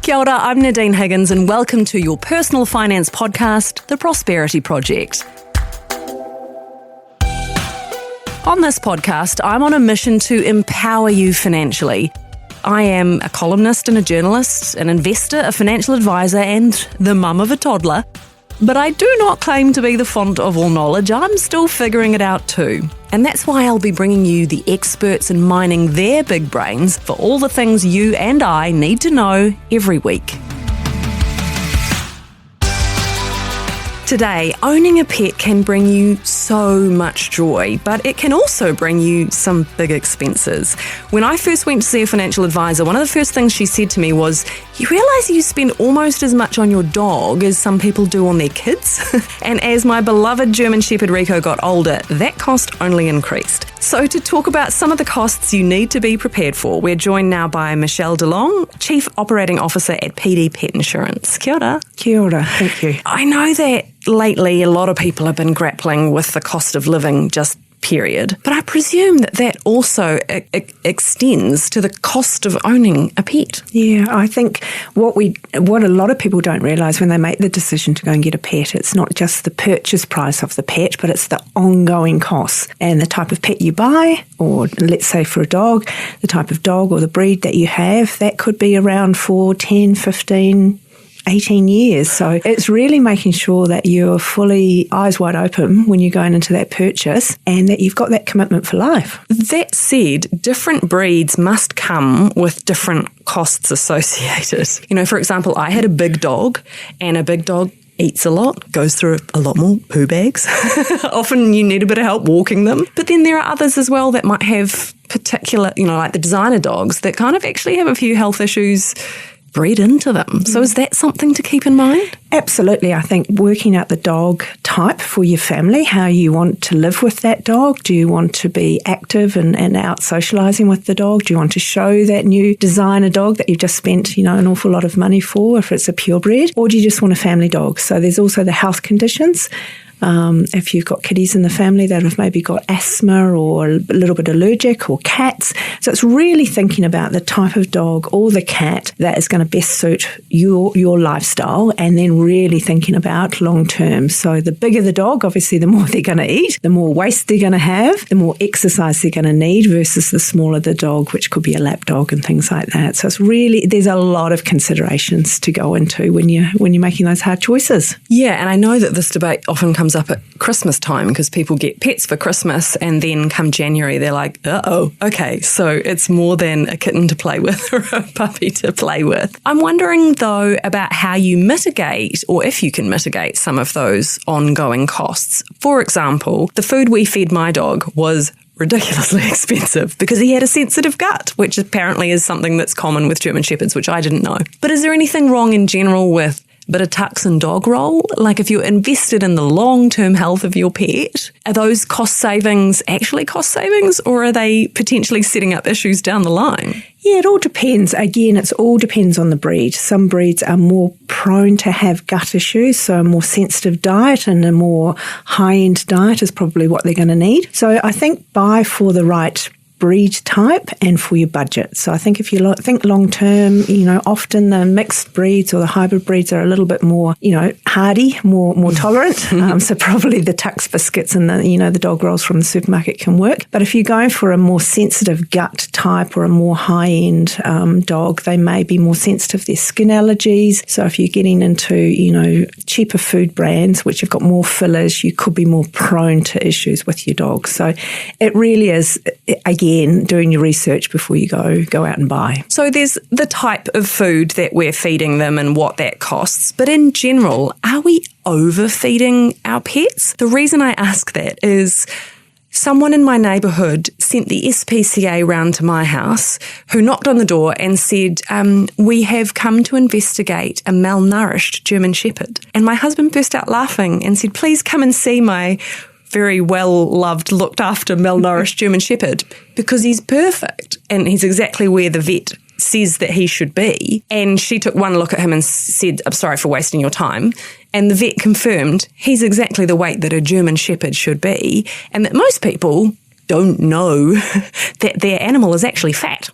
Kia ora, I'm Nadine Higgins and welcome to your personal finance podcast, The Prosperity Project. On this podcast, I'm on a mission to empower you financially. I am a columnist and a journalist, an investor, a financial advisor, and the mum of a toddler. But I do not claim to be the font of all knowledge. I'm still figuring it out too. And that's why I'll be bringing you the experts and mining their big brains for all the things you and I need to know every week. Today, owning a pet can bring you so much joy, but it can also bring you some big expenses. When I first went to see a financial advisor, one of the first things she said to me was, "You realise you spend almost as much on your dog as some people do on their kids?" And as my beloved German Shepherd Rico got older, that cost only increased. So to talk about some of the costs you need to be prepared for, we're joined now by Michelle DeLong, Chief Operating Officer at PD Pet Insurance. Kia ora. Kia ora, thank you. I know that lately a lot of people have been grappling with the cost of living, just period. But I presume that also extends to the cost of owning a pet. Yeah, I think what a lot of people don't realise when they make the decision to go and get a pet, it's not just the purchase price of the pet, but it's the ongoing costs and the type of pet you buy, or let's say for a dog, the type of dog or the breed that you have, that could be around for 10, 15, 18 years. So it's really making sure that you're fully eyes wide open when you're going into that purchase and that you've got that commitment for life. That said, different breeds must come with different costs associated. You know, for example, I had a big dog, and a big dog eats a lot, goes through a lot more poo bags. Often you need a bit of help walking them. But then there are others as well that might have particular, like the designer dogs that kind of actually have a few health issues bred into them. So is that something to keep in mind? Absolutely. I think working out the dog type for your family, how you want to live with that dog. Do you want to be active and out socialising with the dog? Do you want to show that new designer dog that you've just spent, an awful lot of money for, if it's a purebred? Or do you just want a family dog? So there's also the health conditions. If you've got kitties in the family that have maybe got asthma or a little bit allergic, or cats. So it's really thinking about the type of dog or the cat that is going to best suit your lifestyle, and then really thinking about long term. So the bigger the dog, obviously the more they're going to eat, the more waste they're going to have, the more exercise they're going to need, versus the smaller the dog, which could be a lap dog and things like that. So it's really, there's a lot of considerations to go into when you're making those hard choices. Yeah, and I know that this debate often comes up at Christmas time because people get pets for Christmas, and then come January they're like, okay, so it's more than a kitten to play with or a puppy to play with. I'm wondering though about how you mitigate, or if you can mitigate, some of those ongoing costs. For example, the food we fed my dog was ridiculously expensive because he had a sensitive gut, which apparently is something that's common with German Shepherds, which I didn't know. But is there anything wrong in general with bit of tucks and dog roll? Like if you're invested in the long-term health of your pet, are those cost savings actually cost savings, or are they potentially setting up issues down the line? Yeah, it all depends. Again, it all depends on the breed. Some breeds are more prone to have gut issues, so a more sensitive diet and a more high-end diet is probably what they're going to need. So I think buy for the right breed type and for your budget. So I think if you think long term, often the mixed breeds or the hybrid breeds are a little bit more, hardy, more tolerant. So probably the Tux biscuits and the dog rolls from the supermarket can work. But if you're going for a more sensitive gut type or a more high-end dog, they may be more sensitive to their skin allergies. So if you're getting into, cheaper food brands, which have got more fillers, you could be more prone to issues with your dog. So it really is, again, doing your research before you go out and buy. So there's the type of food that we're feeding them and what that costs. But in general, are we overfeeding our pets? The reason I ask that is someone in my neighbourhood sent the SPCA round to my house, who knocked on the door and said, we have come to investigate a malnourished German Shepherd. And my husband burst out laughing and said, please come and see my very well-loved, looked-after, malnourished German Shepherd, because he's perfect and he's exactly where the vet says that he should be. And she took one look at him and said, I'm sorry for wasting your time. And the vet confirmed he's exactly the weight that a German Shepherd should be, and that most people don't know that their animal is actually fat.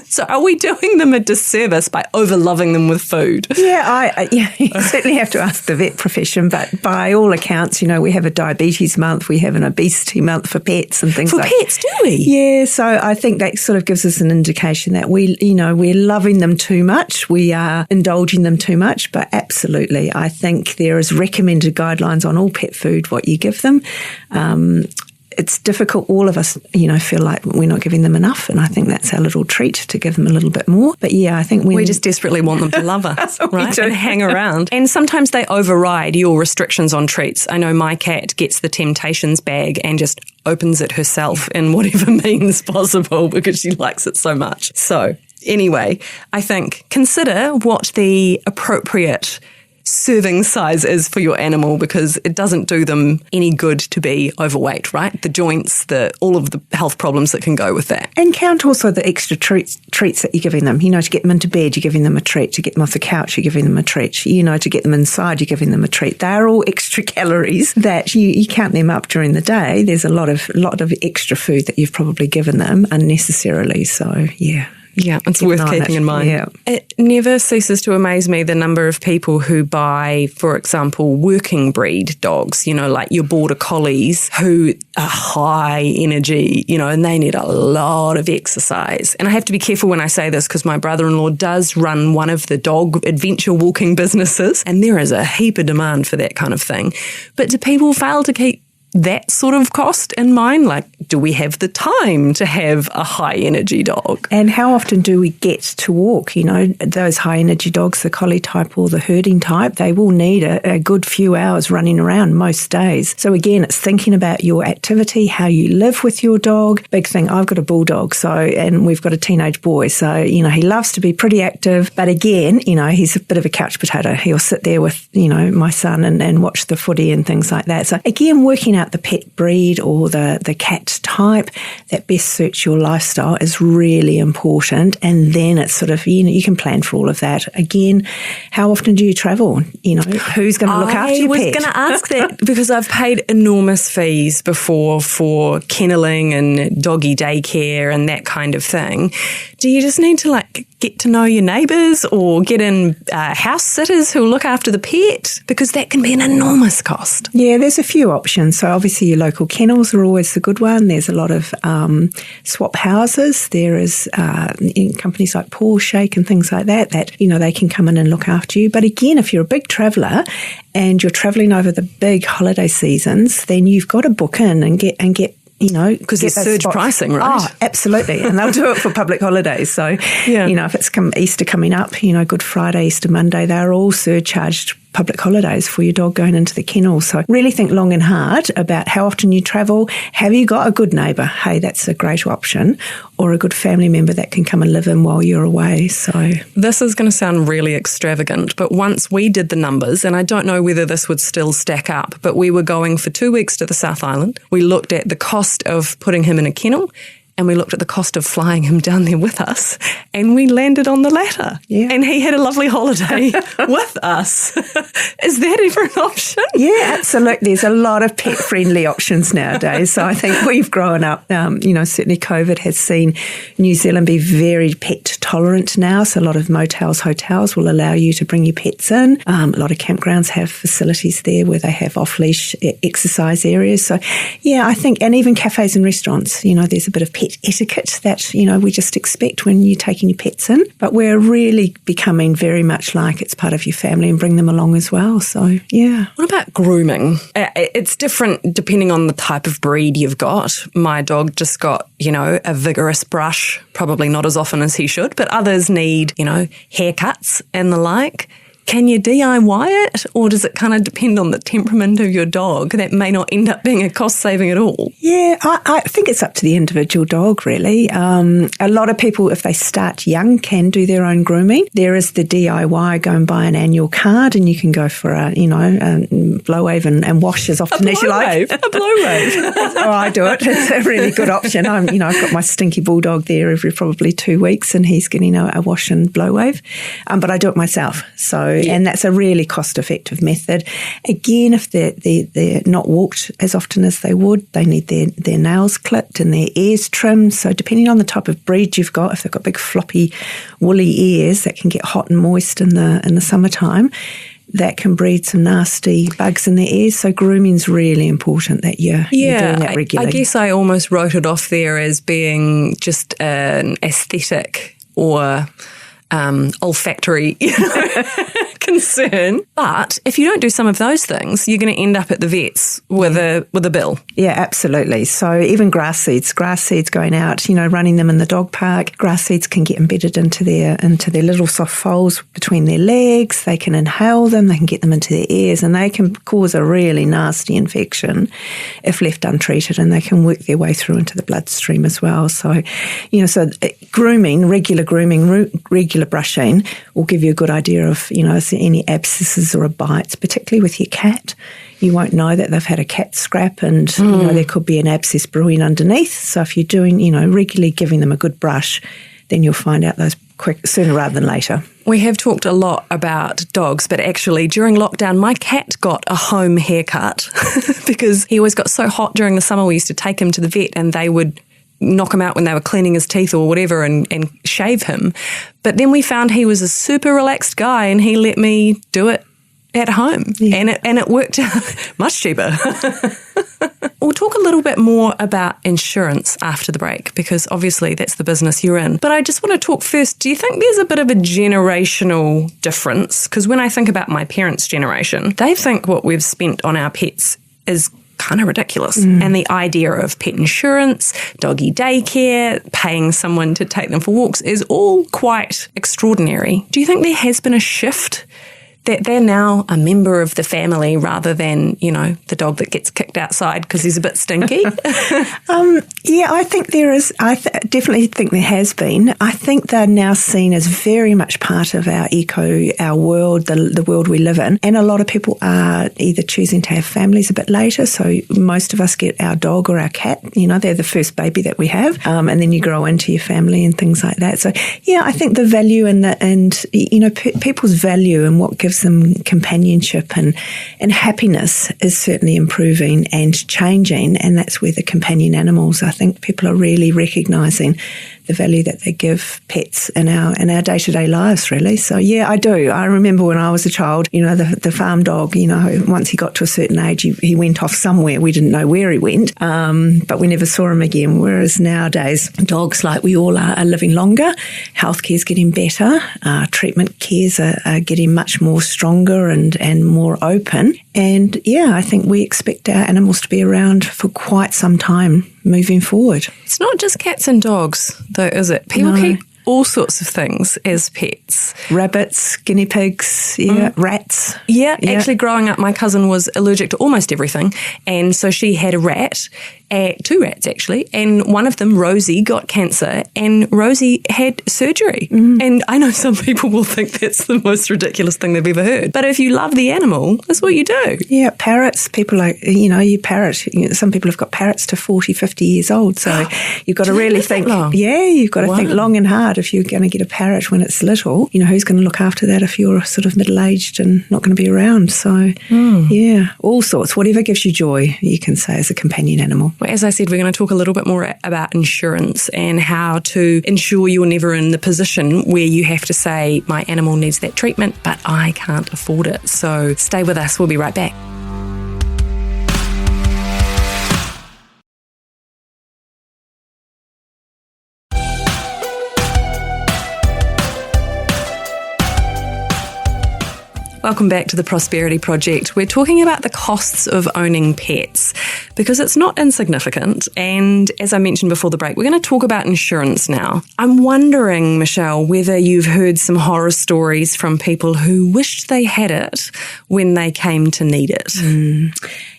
So are we doing them a disservice by over-loving them with food? Yeah, you certainly have to ask the vet profession, but by all accounts, we have a diabetes month, we have an obesity month for pets and things like that. For pets, do we? Yeah, so I think that sort of gives us an indication that we're loving them too much, we are indulging them too much, but absolutely, I think there is recommended guidelines on all pet food, what you give them. It's difficult. All of us, feel like we're not giving them enough. And I think that's our little treat to give them a little bit more. But yeah, I think we just desperately want them to love us, right? And hang around. And sometimes they override your restrictions on treats. I know my cat gets the Temptations bag and just opens it herself in whatever means possible because she likes it so much. So anyway, I think consider what the appropriate serving size is for your animal, because it doesn't do them any good to be overweight, right? The joints, all of the health problems that can go with that. And count also the extra treats that you're giving them. To get them into bed, you're giving them a treat. To get them off the couch, you're giving them a treat. To get them inside, you're giving them a treat. They're all extra calories that you count them up during the day. There's a lot of extra food that you've probably given them unnecessarily. So, yeah. Yeah, it's worth keeping in mind. Yeah. It never ceases to amaze me the number of people who buy, for example, working breed dogs, like your border collies who are high energy, and they need a lot of exercise. And I have to be careful when I say this because my brother-in-law does run one of the dog adventure walking businesses, and there is a heap of demand for that kind of thing. But do people fail to keep that sort of cost in mind? Like, do we have the time to have a high energy dog? And how often do we get to walk? Those high energy dogs, the collie type or the herding type, they will need a good few hours running around most days. So again, it's thinking about your activity, how you live with your dog. Big thing, I've got a bulldog, and we've got a teenage boy. So, he loves to be pretty active. But again, he's a bit of a couch potato. He'll sit there with, my son and watch the footy and things like that. So again, working out the pet breed or the cat type that best suits your lifestyle is really important. And then it's sort of, you can plan for all of that. Again, how often do you travel? Who's going to look after your pet? I was going to ask that because I've paid enormous fees before for kenneling and doggy daycare and that kind of thing. Do you just need to get to know your neighbours or get in house sitters who look after the pet? Because that can be an enormous cost. Yeah, there's a few options. So obviously your local kennels are always the good one. There's a lot of swap houses. There is companies like Paw Shake and things like that they can come in and look after you. But again, if you're a big traveller and you're travelling over the big holiday seasons, then you've got to book in and get because there's surge pricing, right? Oh, absolutely. And they'll do it for public holidays. So, yeah. If it's Easter coming up, Good Friday, Easter Monday, they're all surcharged public holidays for your dog going into the kennel. So really think long and hard about how often you travel. Have you got a good neighbour? Hey, that's a great option. Or a good family member that can come and live in while you're away. So this is going to sound really extravagant, but once we did the numbers, and I don't know whether this would still stack up, but we were going for 2 weeks to the South Island. We looked at the cost of putting him in a kennel, and we looked at the cost of flying him down there with us, and we landed on the latter. Yeah. And he had a lovely holiday with us. Is that ever an option? Yeah, absolutely. There's a lot of pet-friendly options nowadays. So I think we've grown up, certainly COVID has seen New Zealand be very pet-tolerant now. So a lot of motels, hotels will allow you to bring your pets in. A lot of campgrounds have facilities there where they have off-leash exercise areas. So, yeah, I think, and even cafes and restaurants, there's a bit of pet etiquette that, we just expect when you're taking your pets in. But we're really becoming very much like it's part of your family and bring them along as well. So, yeah. What about grooming? It's different depending on the type of breed you've got. My dog just got, a vigorous brush, probably not as often as he should, but others need, haircuts and the like. Can you DIY it, or does it kind of depend on the temperament of your dog? That may not end up being a cost saving at all. Yeah, I think it's up to the individual dog, really. A lot of people, if they start young, can do their own grooming. There is the DIY, go and buy an annual card, and you can go for a blow wave and wash as often as you like. A blow wave. Oh, I do it. It's a really good option. I've got my stinky bulldog there every probably 2 weeks, and he's getting a wash and blow wave. But I do it myself. So and that's a really cost-effective method. Again, if they're not walked as often as they would, they need their nails clipped and their ears trimmed. So depending on the type of breed you've got, if they've got big floppy woolly ears that can get hot and moist in the summertime, that can breed some nasty bugs in their ears. So grooming's really important that you're doing that regularly. I guess I almost wrote it off there as being just an aesthetic or olfactory concern. But if you don't do some of those things, you're going to end up at the vets with a bill. Yeah, absolutely. So even grass seeds going out, running them in the dog park, grass seeds can get embedded into their little soft folds between their legs. They can inhale them, they can get them into their ears, and they can cause a really nasty infection if left untreated, and they can work their way through into the bloodstream as well. So, regular brushing will give you a good idea of, is there any abscesses or bites, particularly with your cat. You won't know that they've had a cat scrap, and there could be an abscess brewing underneath. So if you're doing, regularly giving them a good brush, then you'll find out those sooner rather than later. We have talked a lot about dogs, but actually during lockdown, my cat got a home haircut because he always got so hot during the summer. We used to take him to the vet and they would knock him out when they were cleaning his teeth or whatever and shave him. But then we found he was a super relaxed guy and he let me do it at home. Yeah. And it worked out much cheaper. We'll talk a little bit more about insurance after the break because obviously that's the business you're in. But I just want to talk first, do you think there's a bit of a generational difference? Because when I think about my parents' generation, they think what we've spent on our pets is kind of ridiculous. And the idea of pet insurance, doggy daycare, paying someone to take them for walks is all quite extraordinary. Do you think there has been a shift that they're now a member of the family rather than, the dog that gets kicked outside because he's a bit stinky? Yeah, I think there is. I definitely think there has been. I think they're now seen as very much part of our our world, the world we live in. And a lot of people are either choosing to have families a bit later. So most of us get our dog or our cat. They're the first baby that we have. And then you grow into your family and things like that. So, yeah, I think the value and people's value and what gives them companionship and happiness is certainly improving and changing, and that's where the companion animals, I think people are really recognising the value that they give pets in our day-to-day lives, really. So, yeah, I do. I remember when I was a child, the farm dog, once he got to a certain age, he went off somewhere. We didn't know where he went, but we never saw him again. Whereas nowadays, dogs, like we all are living longer. Healthcare's getting better. Treatment cares are getting much more stronger and more open. And, yeah, I think we expect our animals to be around for quite some time moving forward. It's not just cats and dogs, though, is it? People keep all sorts of things as pets. Rabbits, guinea pigs, rats. Yeah, actually growing up, my cousin was allergic to almost everything. And so she had a rat, 2 rats actually, and one of them, Rosie, got cancer and Rosie had surgery. And I know some people will think that's the most ridiculous thing they've ever heard. But if you love the animal, that's what you do. Yeah, parrots, people are, you parrot, some people have got parrots to 40, 50 years old. So you've got to really think, you've got to think long and hard if you're going to get a parrot when it's little. Who's going to look after that if you're sort of middle-aged and not going to be around? So, yeah, all sorts. Whatever gives you joy, you can say, as a companion animal. Well, as I said, we're going to talk a little bit more about insurance and how to ensure you're never in the position where you have to say, my animal needs that treatment, but I can't afford it. So stay with us. We'll be right back. Welcome back to the Prosperity Project. We're talking about the costs of owning pets because it's not insignificant. And as I mentioned before the break, we're going to talk about insurance now. I'm wondering, Michelle, whether you've heard some horror stories from people who wished they had it when they came to need it.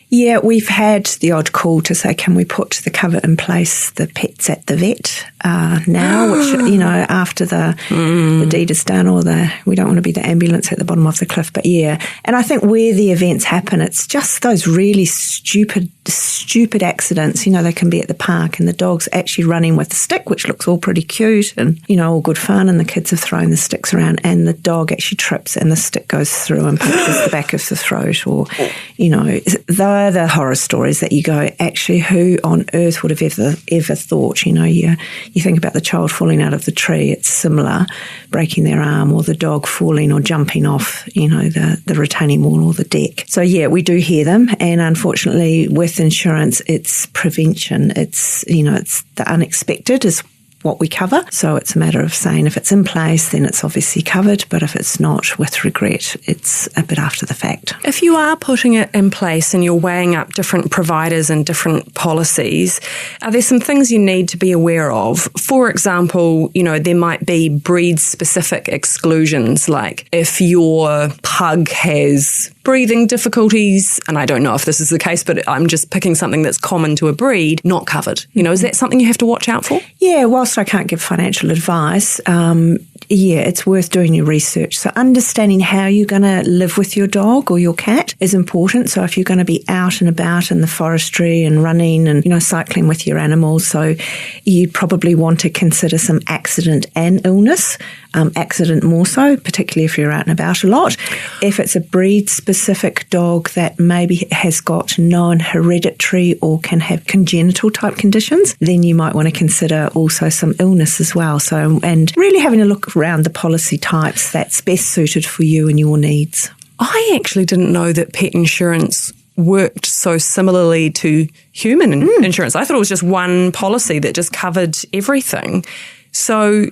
Yeah, we've had the odd call to say, can we put the cover in place, the pet's at the vet now, which, after the deed is done, or we don't want to be the ambulance at the bottom of the cliff. But yeah, and I think where the events happen, it's just those really stupid accidents. They can be at the park and the dog's actually running with a stick, which looks all pretty cute and, all good fun, and the kids have thrown the sticks around and the dog actually trips and the stick goes through and punctures the back of the throat, or, they're the horror stories that you go, actually, who on earth would have ever thought? You think about the child falling out of the tree, it's similar, breaking their arm, or the dog falling or jumping off, the retaining wall or the deck. So yeah, we do hear them, and unfortunately with insurance, it's prevention. It's, it's the unexpected is what we cover. So it's a matter of saying if it's in place, then it's obviously covered, but if it's not, with regret, it's a bit after the fact. If you are putting it in place and you're weighing up different providers and different policies, are there some things you need to be aware of? For example, there might be breed-specific exclusions, like if your pug has breathing difficulties, and I don't know if this is the case, but I'm just picking something that's common to a breed, not covered. Is that something you have to watch out for? Yeah, whilst I can't give financial advice, it's worth doing your research. So understanding how you're going to live with your dog or your cat is important. So if you're going to be out and about in the forestry and running and, cycling with your animals, so you'd probably want to consider some accident and illness. Accident more so, particularly if you're out and about a lot. If it's a breed-specific dog that maybe has got known hereditary or can have congenital type conditions, then you might want to consider also some illness as well. So, and really having a look around the policy types that's best suited for you and your needs. I actually didn't know that pet insurance worked so similarly to human insurance. I thought it was just one policy that just covered everything. So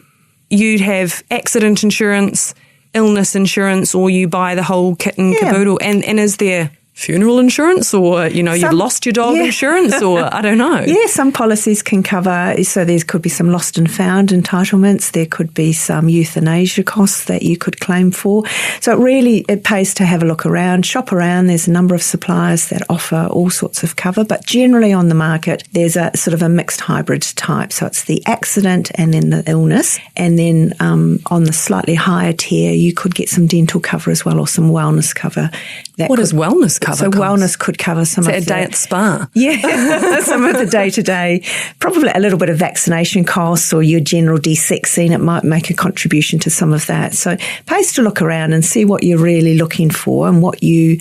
you'd have accident insurance, illness insurance, or you buy the whole kit and caboodle. And is there funeral insurance, or, you've lost your dog insurance, or I don't know. Yeah, some policies can cover, so there could be some lost and found entitlements. There could be some euthanasia costs that you could claim for. So it pays to have a look around, shop around. There's a number of suppliers that offer all sorts of cover, but generally on the market, there's a sort of a mixed hybrid type. So it's the accident and then the illness. And then on the slightly higher tier, you could get some dental cover as well, or some wellness cover. What is wellness cover? So wellness could cover some of a day at the spa. Yeah, some of the day-to-day, probably a little bit of vaccination costs or your general desexing. It might make a contribution to some of that. So it pays to look around and see what you're really looking for and what you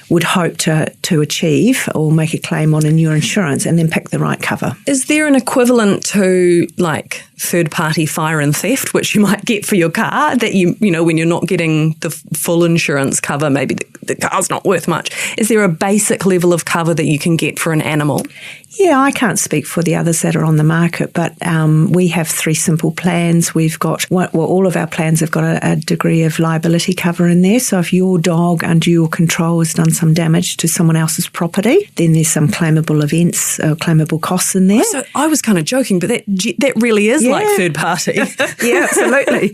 would hope to achieve or make a claim on in your insurance, and then pick the right cover. Is there an equivalent to like third-party fire and theft, which you might get for your car, that when you're not getting the full insurance cover, maybe the car's not worth much? Is there a basic level of cover that you can get for an animal? Yeah, I can't speak for the others that are on the market, but we have 3 simple plans. We've got, all of our plans have got a degree of liability cover in there. So if your dog under your control has done some damage to someone else's property, then there's some claimable events, claimable costs in there. So I was kind of joking, but that really is like third party. Yeah, absolutely.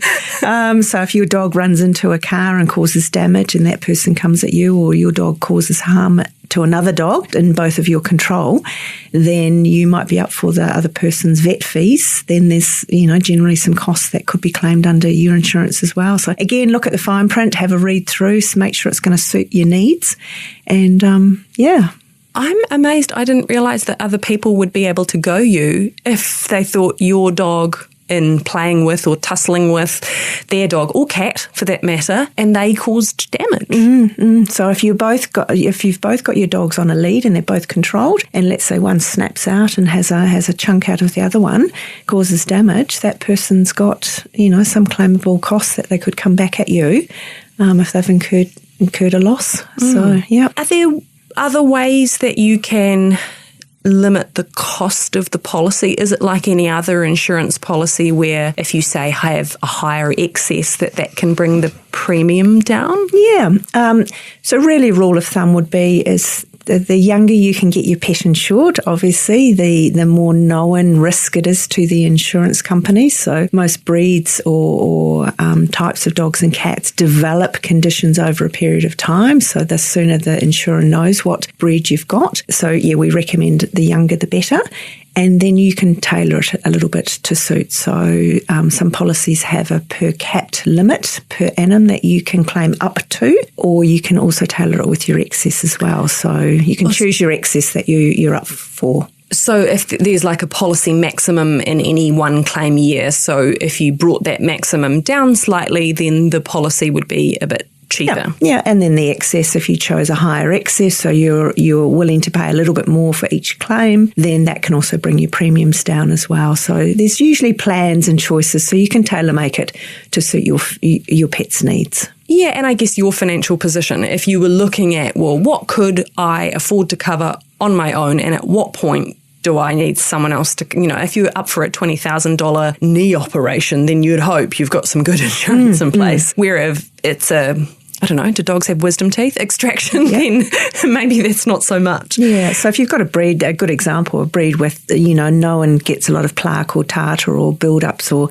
So if your dog runs into a car and causes damage and that person comes at you, or your dog causes harm to another dog in both of your control, then you might be up for the other person's vet fees. Then there's, generally some costs that could be claimed under your insurance as well. So again, look at the fine print, have a read through, so make sure it's going to suit your needs. And I'm amazed. I didn't realise that other people would be able to go you if they thought your dog in playing with or tussling with their dog or cat for that matter, and they caused damage. So if you've both got your dogs on a lead and they're both controlled, and let's say one snaps out and has a chunk out of the other one, causes damage, that person's got some claimable costs that they could come back at you if they've incurred a loss. So yeah, are there other ways that you can limit the cost of the policy? Is it like any other insurance policy where if you say have a higher excess that can bring the premium down? Yeah. So really rule of thumb would be is The younger you can get your pet insured, obviously, the more known risk it is to the insurance companies. So most breeds or types of dogs and cats develop conditions over a period of time. So the sooner the insurer knows what breed you've got. So yeah, we recommend the younger the better. And then you can tailor it a little bit to suit. So some policies have a per cat limit per annum that you can claim up to, or you can also tailor it with your excess as well. So you can choose your excess that you're up for. So if there's like a policy maximum in any one claim year, so if you brought that maximum down slightly, then the policy would be a bit cheaper. Yeah, and then the excess, if you chose a higher excess, so you're willing to pay a little bit more for each claim, then that can also bring your premiums down as well. So there's usually plans and choices, so you can tailor make it to suit your pet's needs. Yeah, and I guess your financial position, if you were looking at, well, what could I afford to cover on my own, and at what point do I need someone else to, if you're up for a $20,000 knee operation, then you'd hope you've got some good insurance in place. Where if it's I don't know, do dogs have wisdom teeth extraction? Then maybe that's not so much. Yeah, so if you've got a good example, a breed with, no one gets a lot of plaque or tartar or build-ups or,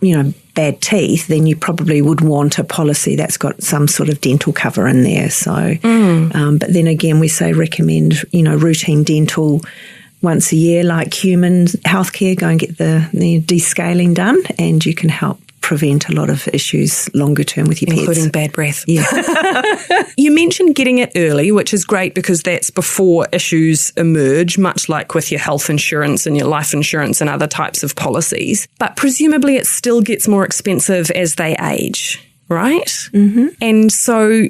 bad teeth, then you probably would want a policy that's got some sort of dental cover in there. So, but then again, we say recommend, routine dental once a year, like human healthcare, go and get the descaling done, and you can help prevent a lot of issues longer term with your pets. Including bad breath. Yeah. You mentioned getting it early, which is great because that's before issues emerge, much like with your health insurance and your life insurance and other types of policies. But presumably it still gets more expensive as they age, right? Mm-hmm. And so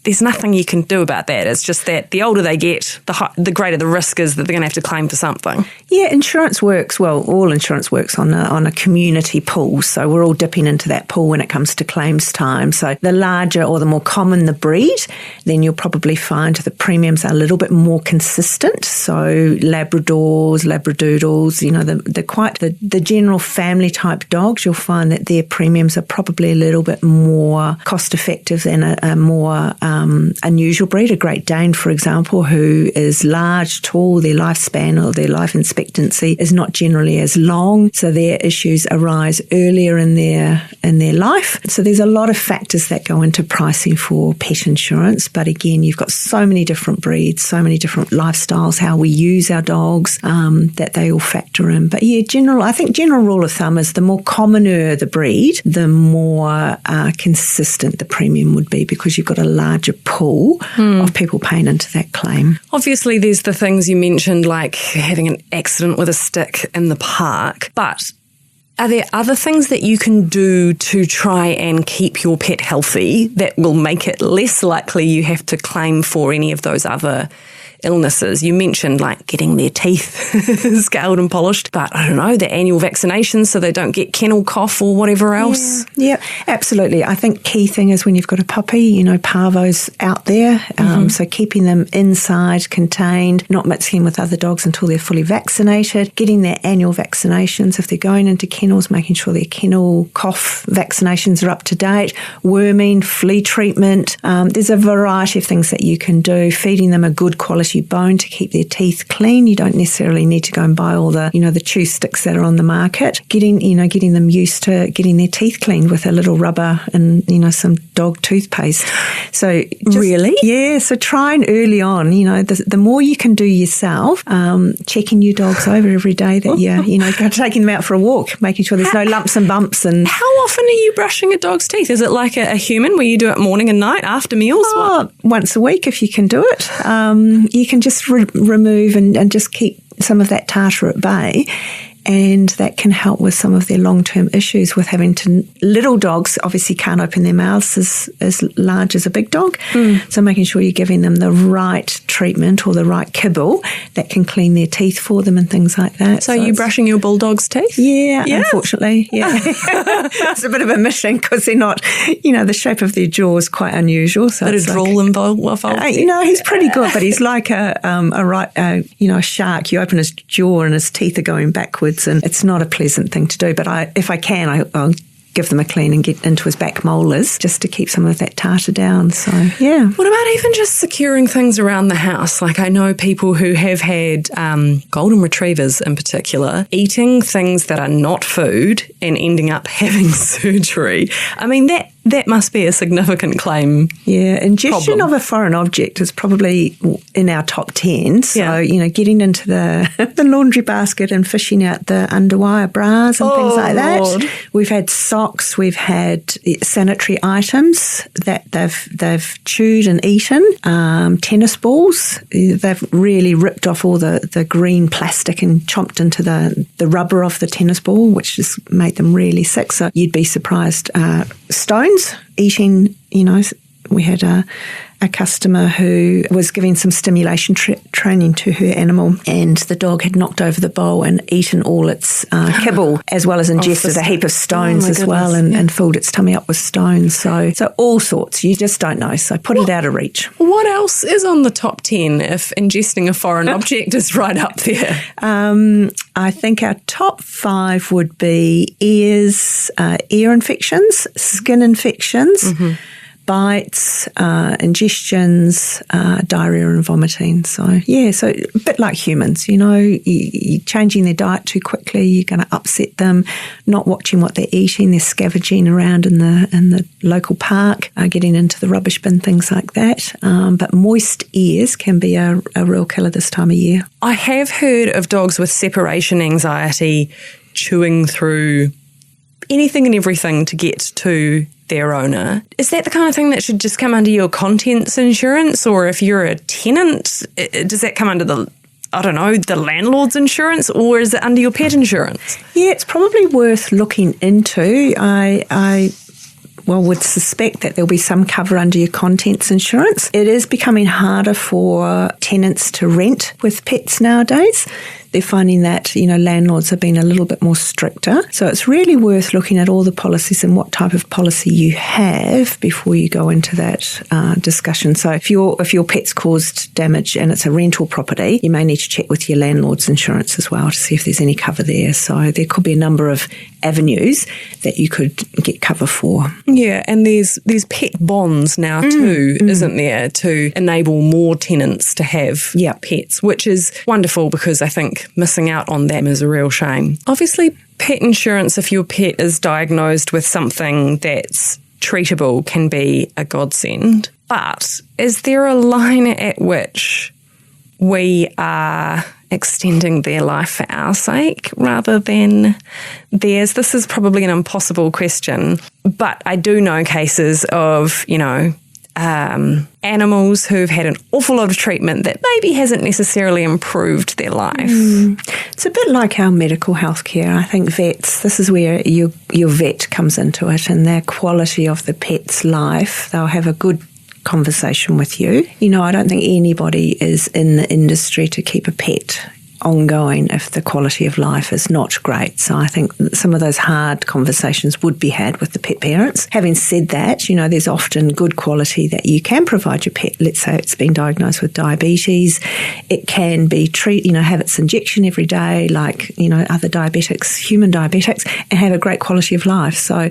there's nothing you can do about that. It's just that the older they get, the greater the risk is that they're going to have to claim for something. Yeah, insurance works, well, all insurance works on a community pool. So we're all dipping into that pool when it comes to claims time. So the larger or the more common the breed, then you'll probably find the premiums are a little bit more consistent. So Labradors, Labradoodles, the general family type dogs, you'll find that their premiums are probably a little bit more cost effective than a more unusual breed, a Great Dane, for example, who is large, tall, their lifespan or their life expectancy is not generally as long, so their issues arise earlier in their life. So there's a lot of factors that go into pricing for pet insurance, but again, you've got so many different breeds, so many different lifestyles, how we use our dogs, that they all factor in. But yeah, I think general rule of thumb is the more commoner the breed, the more consistent the premium would be, because you've got a larger pool of people paying into that claim. Obviously, there's the things you mentioned, like having an accident with a stick in the park, but are there other things that you can do to try and keep your pet healthy that will make it less likely you have to claim for any of those other illnesses? You mentioned like getting their teeth scaled and polished, but I don't know, the annual vaccinations so they don't get kennel cough or whatever else. Yeah, absolutely. I think key thing is when you've got a puppy, parvo's out there. So keeping them inside, contained, not mixing with other dogs until they're fully vaccinated, getting their annual vaccinations if they're going into kennels, making sure their kennel cough vaccinations are up to date, worming, flea treatment. There's a variety of things that you can do, feeding them a good quality bone to keep their teeth clean. You don't necessarily need to go and buy all the, the chew sticks that are on the market. Getting them used to getting their teeth cleaned with a little rubber and, some dog toothpaste. So really? Yeah. So trying early on, the more you can do yourself, checking your dogs over every day that you're taking them out for a walk, making sure there's no lumps and bumps. And how often are you brushing a dog's teeth? Is it like a human where you do it morning and night after meals? Once a week if you can do it. You can just remove and just keep some of that tartar at bay. And that can help with some of their long-term issues with having to... Little dogs obviously can't open their mouths as large as a big dog. So making sure you're giving them the right treatment or the right kibble that can clean their teeth for them and things like that. So are you brushing your bulldog's teeth? Yeah, unfortunately. Yeah. It's a bit of a mission because they're not... the shape of their jaw is quite unusual. So bit of drool involved. He's pretty good, but he's like a shark. You open his jaw and his teeth are going backwards. And it's not a pleasant thing to do, but if I can, I'll give them a clean and get into his back molars just to keep some of that tartar down. So, yeah. What about even just securing things around the house? Like I know people who have had golden retrievers in particular eating things that are not food and ending up having surgery. I mean, that must be a significant claim. Yeah, ingestion problem. of a foreign object is probably in our top 10. So, getting into the laundry basket and fishing out the underwire bras and things like that. Lord. We've had socks, we've had sanitary items that they've chewed and eaten. Tennis balls, they've really ripped off all the green plastic and chomped into the rubber of the tennis ball, which just made them really sick. So you'd be surprised. Stones, eating, we had a customer who was giving some stimulation training to her animal, and the dog had knocked over the bowl and eaten all its kibble, as well as ingested a heap of stones as well, and filled its tummy up with stones. So all sorts. You just don't know. So put it out of reach. What else is on the top 10 if ingesting a foreign object is right up there? I think our top 5 would be ears, ear infections, skin infections, bites, ingestions, diarrhea and vomiting. So a bit like humans, you're changing their diet too quickly, you're going to upset them, not watching what they're eating, they're scavenging around in the local park, getting into the rubbish bin, things like that. But moist ears can be a real killer this time of year. I have heard of dogs with separation anxiety chewing through anything and everything to get to their owner. Is that the kind of thing that should just come under your contents insurance? Or if you're a tenant, does that come under the landlord's insurance, or is it under your pet insurance? Yeah, it's probably worth looking into. I would suspect that there'll be some cover under your contents insurance. It is becoming harder for tenants to rent with pets nowadays. They're finding that, landlords have been a little bit more stricter. So it's really worth looking at all the policies and what type of policy you have before you go into that discussion. So if your pet's caused damage and it's a rental property, you may need to check with your landlord's insurance as well to see if there's any cover there. So there could be a number of avenues that you could get cover for. Yeah, and there's pet bonds now too, isn't there, to enable more tenants to have pets, which is wonderful because I think missing out on them is a real shame. Obviously, pet insurance, if your pet is diagnosed with something that's treatable, can be a godsend. But is there a line at which we are extending their life for our sake rather than theirs? This is probably an impossible question, but I do know cases of, animals who've had an awful lot of treatment that maybe hasn't necessarily improved their life. It's a bit like our medical healthcare. I think vets, this is where your vet comes into it, and their quality of the pet's life. They'll have a good conversation with you. I don't think anybody is in the industry to keep a pet ongoing if the quality of life is not great. So I think some of those hard conversations would be had with the pet parents. Having said that, there's often good quality that you can provide your pet. Let's say it's been diagnosed with diabetes. It can be have its injection every day like, other diabetics, human diabetics, and have a great quality of life. So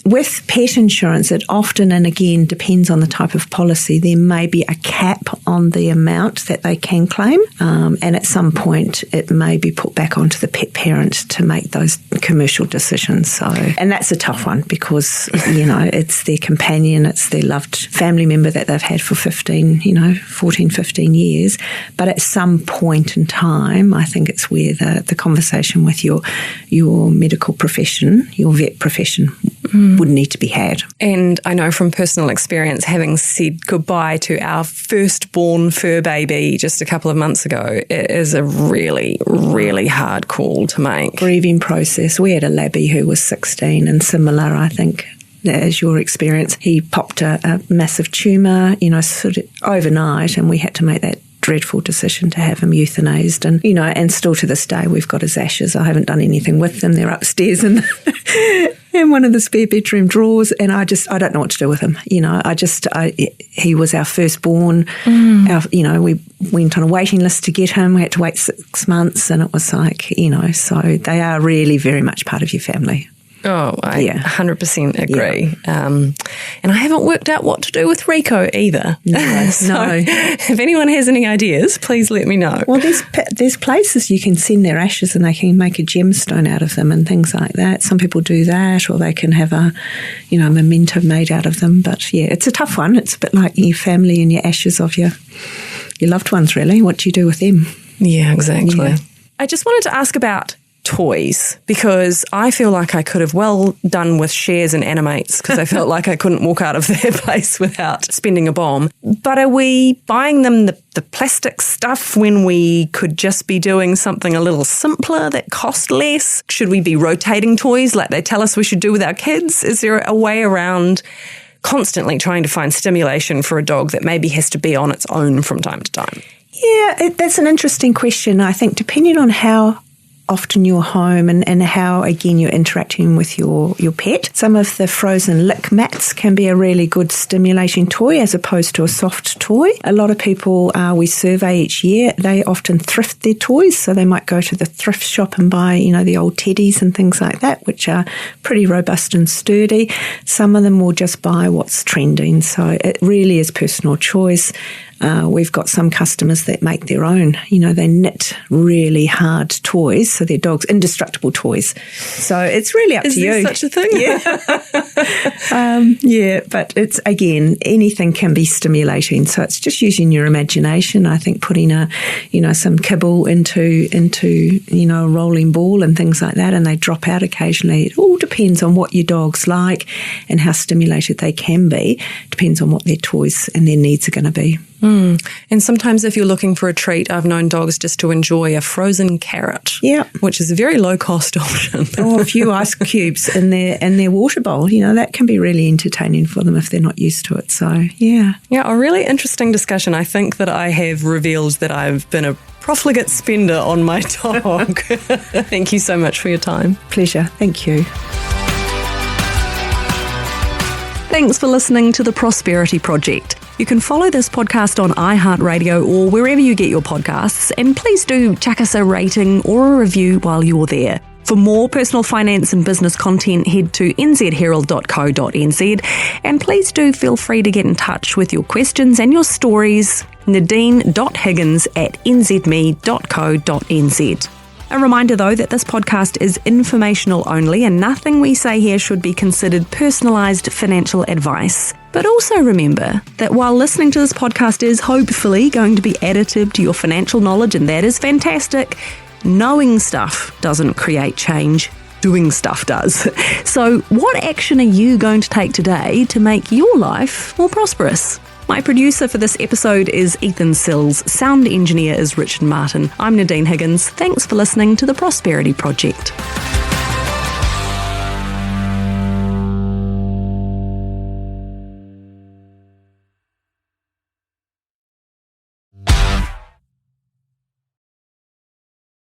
with pet insurance, it often, and again, depends on the type of policy, there may be a cap on the amount that they can claim. And at some point, it may be put back onto the pet parent to make those commercial decisions. So, and that's a tough one because, it's their companion, it's their loved family member that they've had for 14, 15 years. But at some point in time, I think it's where the conversation with your medical profession, your vet profession, would need to be had. And I know from personal experience, having said goodbye to our firstborn fur baby just a couple of months ago, it is a really, really hard call to make. Grieving process. We had a labby who was 16 and similar, I think, as your experience. He popped a massive tumour, sort of overnight, and we had to make that dreadful decision to have him euthanized. And, and still to this day, we've got his ashes. I haven't done anything with them. They're upstairs in one of the spare bedroom drawers. And I don't know what to do with him. He was our firstborn. We went on a waiting list to get him. We had to wait 6 months, and it was like, so they are really very much part of your family. Oh, I 100% agree. Yeah. And I haven't worked out what to do with Rico either. No, if anyone has any ideas, please let me know. Well, there's places you can send their ashes and they can make a gemstone out of them and things like that. Some people do that, or they can have a memento made out of them. But yeah, it's a tough one. It's a bit like your family and your ashes of your loved ones, really. What do you do with them? Yeah, exactly. Yeah. I just wanted to ask about toys, because I feel like I could have well done with shares and animates, because I felt like I couldn't walk out of their place without spending a bomb. But are we buying them the plastic stuff when we could just be doing something a little simpler that cost less? Should we be rotating toys like they tell us we should do with our kids? Is there a way around constantly trying to find stimulation for a dog that maybe has to be on its own from time to time? Yeah, that's an interesting question. I think depending on how often you're home and how, again, you're interacting with your pet. Some of the frozen lick mats can be a really good stimulating toy as opposed to a soft toy. A lot of people we survey each year, they often thrift their toys, so they might go to the thrift shop and buy, the old teddies and things like that, which are pretty robust and sturdy. Some of them will just buy what's trending, so it really is personal choice. We've got some customers that make their own. They knit really hard toys, so they're dogs' indestructible toys. So it's really up to you. Is there such a thing? Yeah. But it's, again, anything can be stimulating. So it's just using your imagination. I think putting some kibble into a rolling ball and things like that, and they drop out occasionally. It all depends on what your dog's like and how stimulated they can be. Depends on what their toys and their needs are going to be. And sometimes if you're looking for a treat, I've known dogs just to enjoy a frozen carrot, which is a very low-cost option. Or a few ice cubes in their water bowl. That can be really entertaining for them if they're not used to it. So, yeah. Yeah, a really interesting discussion. I think that I have revealed that I've been a profligate spender on my dog. Thank you so much for your time. Pleasure. Thank you. Thanks for listening to The Prosperity Project. You can follow this podcast on iHeartRadio or wherever you get your podcasts, and please do chuck us a rating or a review while you're there. For more personal finance and business content, head to nzherald.co.nz, and please do feel free to get in touch with your questions and your stories. nadine.higgins at nzme.co.nz. A reminder, though, that this podcast is informational only and nothing we say here should be considered personalised financial advice. But also remember that while listening to this podcast is hopefully going to be additive to your financial knowledge, and that is fantastic, knowing stuff doesn't create change. Doing stuff does. So what action are you going to take today to make your life more prosperous? My producer for this episode is Ethan Sills. Sound engineer is Richard Martin. I'm Nadine Higgins. Thanks for listening to The Prosperity Project.